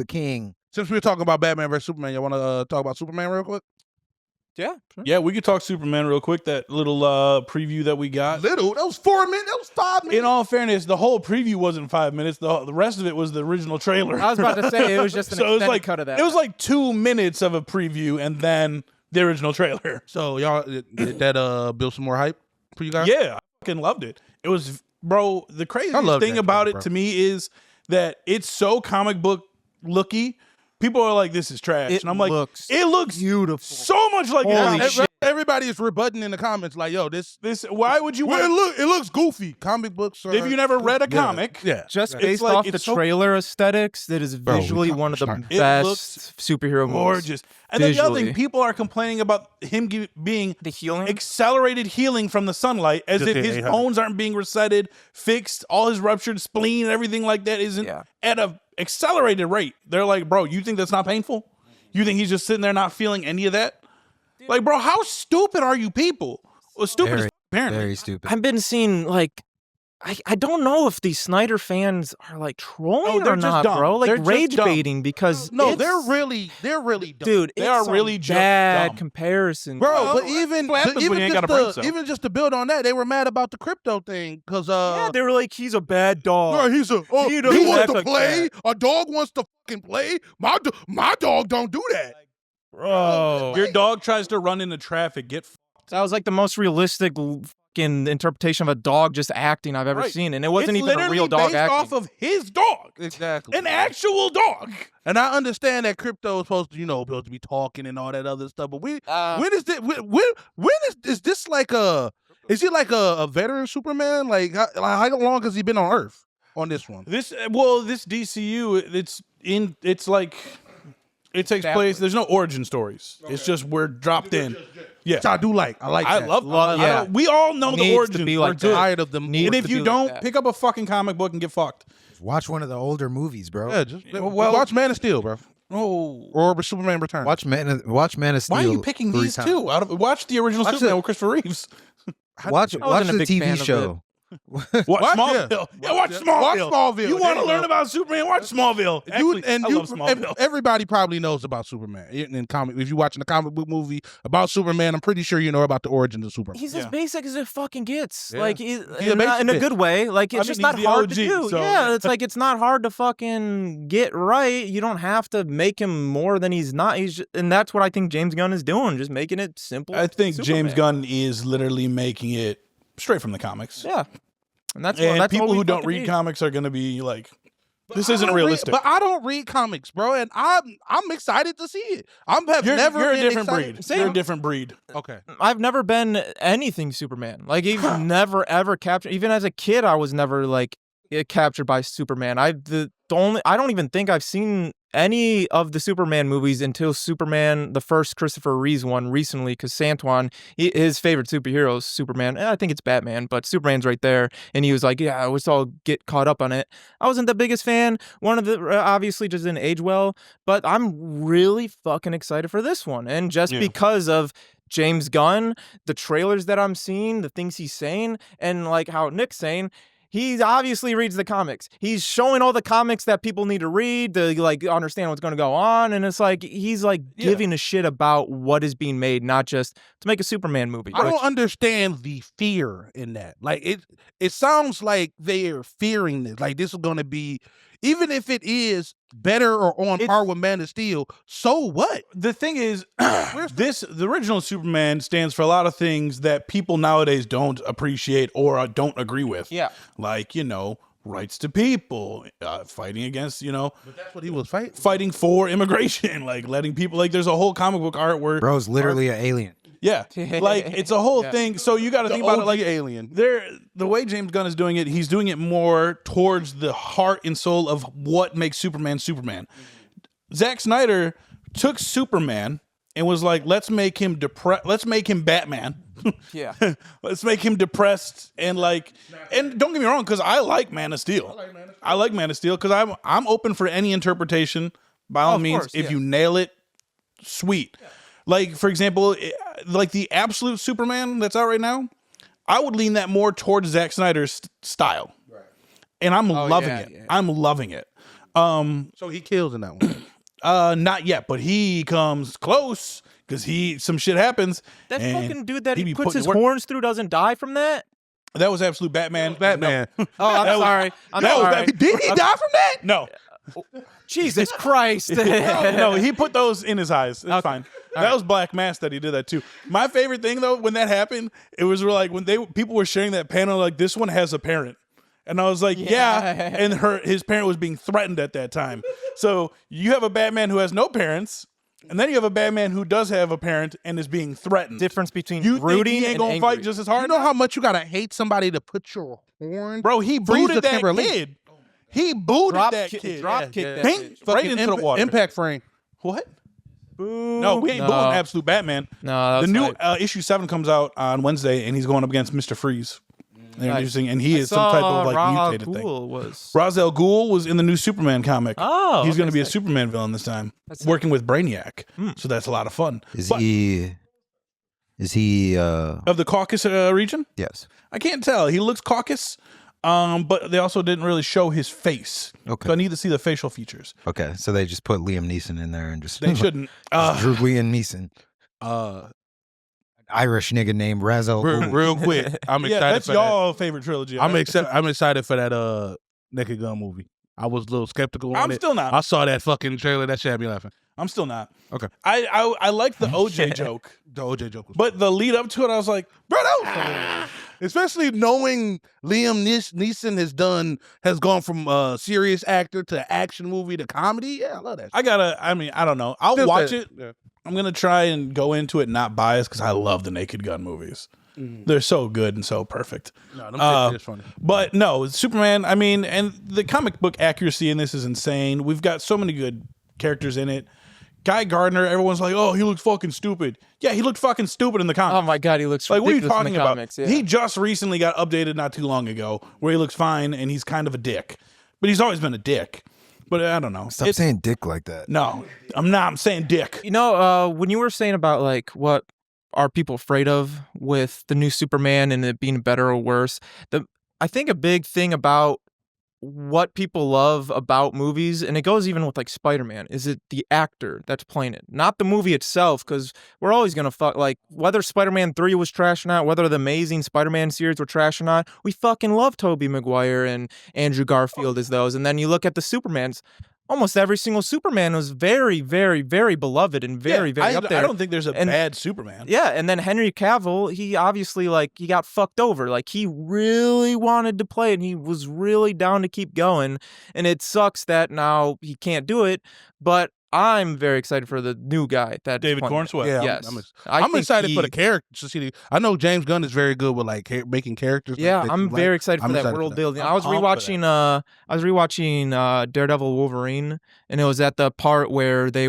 the king. Since we were talking about Batman versus Superman, you want to talk about Superman real quick? Yeah, sure. Yeah, we could talk Superman real quick. That little preview that we got. That was 4 minutes. That was 5 minutes. In all fairness, the whole preview wasn't 5 minutes. The rest of it was the original trailer. I was about to say it was just an extended cut of that. It was like 2 minutes of a preview and then the original trailer. So y'all, did that build some more hype for you guys? Yeah, I fucking loved it. It was, bro, the craziest thing about it to me is that it's so comic book looky. People are like, this is trash. And I'm like, it looks beautiful. So much like it. Everybody is rebutting in the comments like, yo, this why would you it looks goofy. Comic books are... If you never read a comic. Yeah. Just based off the trailer aesthetics, that is visually one of the best superhero movies. Gorgeous. And then the other thing, people are complaining about him being the healing, accelerated healing from the sunlight, as if his bones aren't being resetted, fixed, all his ruptured spleen and everything like that isn't at a accelerated rate. They're like, bro, you think that's not painful? You think he's just sitting there not feeling any of that? Like, bro, how stupid are you people? Well, stupid apparently. Very stupid. I've been seeing, like, I don't know if these Snyder fans are like trolling or not, bro. Like rage baiting because no, they're really dumb. Dude, they are really just bad dumb. comparison, bro. But even just to build on that, they were mad about the crypto thing because they were like, he's a bad dog. Right, he wants to play. A dog wants to fucking play. My dog don't do that. Bro, your dog tries to run into traffic. Get fucked. That was like the most realistic interpretation of a dog just acting I've ever seen, and it wasn't even a real dog acting. Off of his dog, exactly, an actual dog. And I understand that crypto is supposed to, supposed to be talking and all that other stuff. But when is this? When is this like a? Is he like a veteran Superman? Like how long has he been on Earth on this one? This DCU, it's like. It takes place. There's no origin stories. Okay. It's just we're dropped in. Yeah, which I do like. I like. I that. love. We all know the origin. We're tired of them. And if you don't, pick up a fucking comic book and get fucked. Watch one of the older movies, bro. Yeah, watch Man of Steel, bro. Or Superman Returns. Watch Man of Steel. Why are you picking these two? Watch the original Superman with Christopher Reeves. Watch the TV show. Watch Smallville. Yeah, watch Smallville. You want to learn about Superman? Watch Smallville. Actually, I love Smallville. Everybody probably knows about Superman in comic. If you're watching a comic book movie about Superman, I'm pretty sure you know about the origins of Superman. He's as basic as it fucking gets. Yeah. Like in a good way. Like it's just not hard to do. So. Yeah, it's like it's not hard to fucking get right. You don't have to make him more than he's not. And that's what I think James Gunn is doing, just making it simple. I think James Gunn is literally making it straight from the comics. Yeah. And that's people who don't read comics are going to be like, this isn't realistic. But I don't read comics, bro, and I'm excited to see it. You're a different breed. You're a different breed. Okay. I've never been anything Superman. Like, even never, ever captured. Even as a kid, I was never, like, captured by Superman. I don't even think I've seen any of the Superman movies until Superman, the first Christopher Reeves one recently, because Santuan, his favorite superhero is Superman. I think it's Batman, but Superman's right there. And he was like, yeah, let's all get caught up on it. I wasn't the biggest fan. One of the, obviously just didn't age well, but I'm really fucking excited for this one. And just because of James Gunn, the trailers that I'm seeing, the things he's saying, and like how Nick's saying, he obviously reads the comics. He's showing all the comics that people need to read to like understand what's going to go on, and it's like he's like giving a shit about what is being made, not just to make a Superman movie. I don't understand the fear in that. Like it sounds like they are fearing this. Like this is going to be, even if it is better or on par with Man of Steel, so what? The thing is, the original Superman stands for a lot of things that people nowadays don't appreciate or don't agree with. Yeah. Like, rights to people, fighting against, But that's what he was fighting. Fighting for immigration, like letting people, like there's a whole comic book art where... Bro's literally an alien. Yeah, like it's a whole thing. So you got to think about it like alien. The way James Gunn is doing it, he's doing it more towards the heart and soul of what makes Superman Superman. Zack Snyder took Superman and was like, let's make him let's make him Batman. Yeah, let's make him depressed and don't get me wrong, because I like Man of Steel. I like Man of Steel because I'm open for any interpretation. By all means, if you nail it, sweet. Yeah. Like, for example, like the absolute Superman that's out right now, I would lean that more towards Zack Snyder's style. Right. And I'm loving it. Yeah. I'm loving it. So he kills in that one. Not yet, but he comes close because some shit happens. That and fucking dude that he he be puts putting his work- horns through doesn't die from that? That was Absolute Batman. Batman. Oh, I'm sorry. I'm sorry. Did he die from that? No. Jesus Christ. No, he put those in his eyes. It's fine. That was Black Mass that he did that too. My favorite thing though, when that happened, it was like when people were sharing that panel, like this one has a parent. And I was like, yeah. And his parent was being threatened at that time. So you have a Batman who has no parents, and then you have a Batman who does have a parent and is being threatened. Difference between you rooting think he ain't and gonna angry. fight just as hard? You know how much you gotta hate somebody to put your horn? Bro, he Freeze booted the that Timberlake. kid. He booted Drop that kick- kid. drop kick that Dink, shit. right into the water. Impact frame. What? Boo. No, we ain't booing Absolute Batman. No, The that's new right. issue 7 comes out on Wednesday, and he's going up against Mr. Freeze. And, Nice. interesting, and he I is some type of like saw mutated thing. Ghul was. Ra's al Ghul was in the new Superman comic. Oh, he's going to okay, be a sick. Superman villain this time, That's working with Brainiac. So that's a lot of fun. Is But- he? of the Caucasus region? Yes. I can't tell. He looks Caucasus, but they also didn't really show his face. Okay. So I need to see the facial features. Okay, so they just put Liam Neeson in there and just They shouldn't. just drew Liam Neeson, Uh, Irish nigga named Razel. real quick, I'm Yeah, excited that's for y'all favorite trilogy. that. right? I'm excited for that Naked Gun movie. I was a little skeptical on I'm it. still not. I saw that fucking trailer. That shit had me laughing. I'm still not. Okay. I like the OJ joke, The OJ joke was but the lead up to it, I was like, bro, that was especially knowing Liam Neeson has gone from a serious actor to action movie to comedy. Yeah, I love that. I don't know. I'll Still watch said- it. Yeah. I'm gonna try and go into it not biased because I love the Naked Gun movies. They're so good and so perfect. No, them shit is funny. But no, Superman, and the comic book accuracy in this is insane. We've got so many good characters in it. Guy Gardner, everyone's like, oh, he looks fucking stupid. Yeah, he looked fucking stupid in the comics. Oh my god, he looks Like, what are you ridiculous in talking the about? comics. Yeah. He just recently got updated not too long ago where he looks fine and he's kind of a dick. But he's always been a dick. But I don't know. Stop saying dick like that. No, I'm not. I'm saying dick. You know, when you were saying about like what are people afraid of with the new Superman and it being better or worse, I think a big thing about what people love about movies, and it goes even with like Spider-Man, is it the actor that's playing it, not the movie itself, because we're always gonna like whether Spider-Man 3 was trash or not, whether the Amazing Spider-Man series were trash or not, we fucking love Tobey Maguire and Andrew Garfield as those. And then you look at the Supermans, almost every single Superman was very, very, very beloved and very up there. I don't think there's a bad Superman. Yeah, and then Henry Cavill, he obviously he got fucked over. Like he really wanted to play it and he was really down to keep going. And it sucks that now he can't do it, but I'm very excited for the new guy that David Cornswell. Yeah, Yes. I'm think excited for the characters to see. I know James Gunn is very good with like making characters. Yeah, that I'm you like. very excited for I'm that excited for world that. building. I'm I was pumped for rewatching Daredevil Wolverine, and it was at the part where they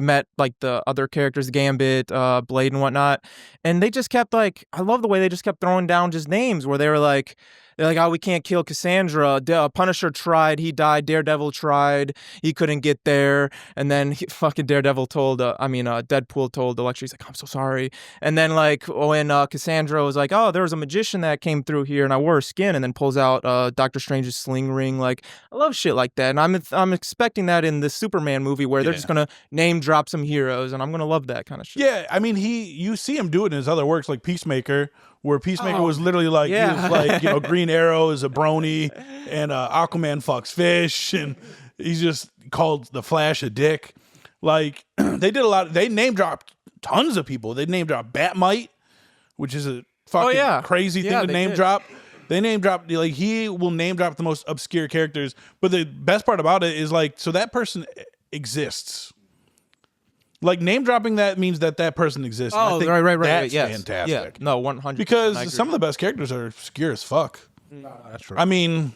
met like the other characters, Gambit, Blade and whatnot, and they just kept I love the way they just kept throwing down just names where they're like, oh, we can't kill Cassandra. Punisher tried, he died. Daredevil tried, he couldn't get there. And then fucking Daredevil Deadpool told Elektra, he's like, I'm so sorry. And then when Cassandra was like, oh, there was a magician that came through here and I wore her skin, and then pulls out Doctor Strange's sling ring. Like, I love shit like that. And I'm expecting that in the Superman movie where they're just gonna name drop some heroes, and I'm gonna love that kind of shit. Yeah, you see him do it in his other works like Peacemaker, where Peacemaker was literally like, he was like, Green Arrow is a brony, and Aquaman fucks fish, and he's just called the Flash a dick. Like, they did a lot. They name dropped tons of people. They name dropped Batmite, which is a fucking crazy thing to name drop. They name drop, he will name drop the most obscure characters. But the best part about it is so that person exists. Like, name dropping that means that person exists. Oh, I think right. That's Yes. fantastic. Yeah. No, 100%. Because some of the best characters are obscure as fuck. No, that's true. I mean,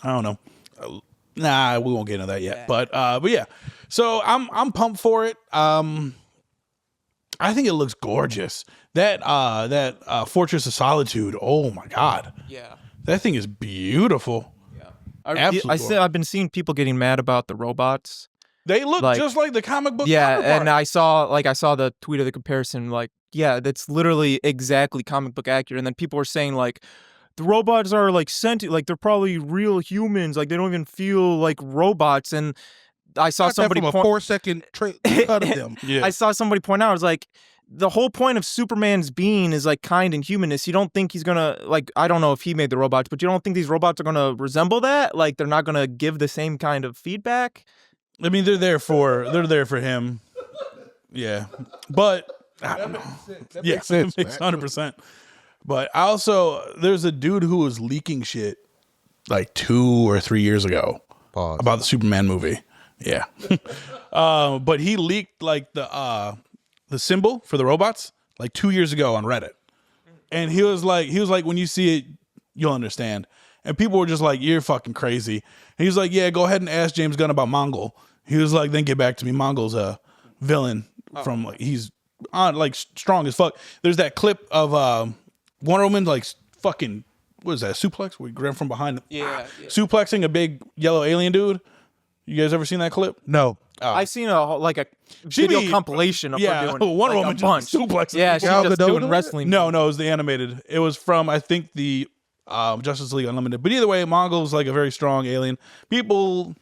I don't know. Nah, we won't get into that yet. But yeah. So I'm pumped for it. I think it looks gorgeous. That Fortress of Solitude. Oh my god. Yeah. That thing is beautiful. Yeah. Absolutely. I've been seeing people getting mad about the robots. They look just like the comic book. Yeah, counterpart. and I saw the tweet of the comparison. Yeah, that's literally exactly comic book accurate. And then people were saying the robots are sentient, they're probably real humans. They don't even feel like robots. And I saw Got that somebody from a point. 4-second cut of them. Yeah. I saw somebody point out. I was like, the whole point of Superman's being is like kind and humanist. You don't think he's gonna like. I don't know if he made the robots, but you don't think these robots are gonna resemble that? Like they're not gonna give the same kind of feedback. I mean, they're there for him. Yeah, but I don't know. Yeah, makes sense, it makes man. 100%. But there's a dude who was leaking shit like 2 or 3 years ago Pause. about the Superman movie. Yeah, but he leaked like the symbol for the robots like 2 years ago on Reddit, and he was like, when you see it, you'll understand. And people were just like, you're fucking crazy. And he was like, yeah, go ahead and ask James Gunn about Mongol. He was like, then get back to me. Mongol's a villain from like he's on like strong as fuck. There's that clip of Wonder Woman like fucking what is that suplex? We grab from behind, suplexing a big yellow alien dude. You guys ever seen that clip? No. I've seen a video compilation of her doing Wonder like, Woman a bunch. just suplexing. Yeah, she's Gal just Gadot doing doing wrestling. No, it was the animated. It was from I think the Justice League Unlimited. But either way, Mongol's like a very strong alien. People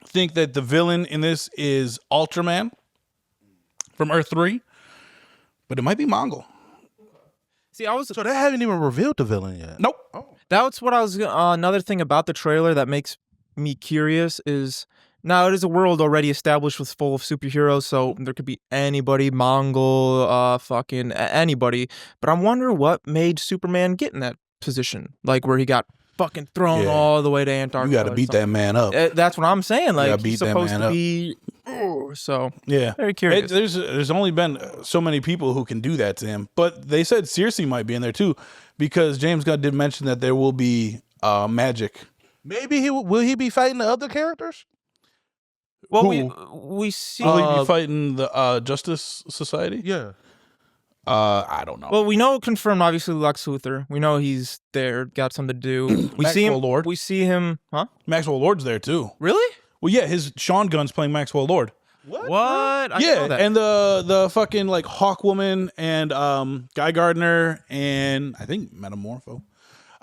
think that the villain in this is Ultraman from Earth 3, but it might be Mongol. See, I was So they haven't even revealed the villain yet. Nope. That's what I was. Another thing about the trailer that makes me curious is now it is a world already established with full of superheroes, so there could be anybody, Mongol, fucking anybody. But I'm wondering what made Superman get in that position, like where he got fucking thrown Yeah. all the way to Antarctica. You got to beat that man up. That's what I'm saying. Like beat he's that supposed man to up. be. So Yeah. very curious. There's only been so many people who can do that to him. But they said Circe might be in there too, because James Gunn did mention that there will be magic. Maybe will he be fighting the other characters? Well, Who? we see. Will he be fighting the Justice Society? Yeah. I don't know. Well, we know confirmed. Obviously, Lex Luthor. We know he's there. Got something to do. We see him. Maxwell Lord. We see him. Huh? Maxwell Lord's there too. Really? Well, yeah, his Sean Gunn's playing Maxwell Lord. What? I didn't Yeah, know that. and the fucking like Hawk Woman and Guy Gardner and I think Metamorpho.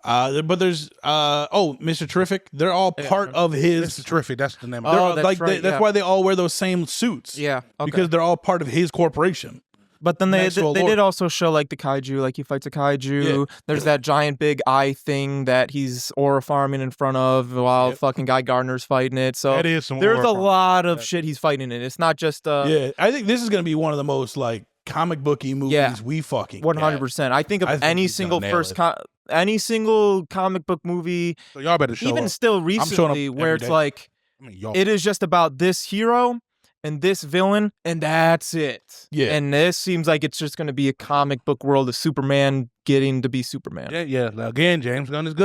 But there's Mr. Terrific. They're all part of his. It's terrific. That's the name. Oh, of it. that's like right, that's yeah. why they all wear those same suits. Yeah, okay. because they're all part of his corporation. But then they Maxwell did Lord. also show like the kaiju, like he fights a kaiju. Yeah. There's that giant big eye thing that he's aura farming in front of while fucking Guy Gardner's fighting it. So That is some there's aura a farming. lot of shit he's fighting in. It's not just Yeah, I think this is gonna be one of the most like comic booky movies Yeah. we fucking 100%. I think of I think any he's gonna single nail any single comic book movie, So y'all better show even up. still showing up recently, where every it's day. like I mean, y'all. it is just about this hero and this villain, and that's it. Yeah. And this seems like it's just going to be a comic book world of Superman getting to be Superman. Yeah. Again, James Gunn is good.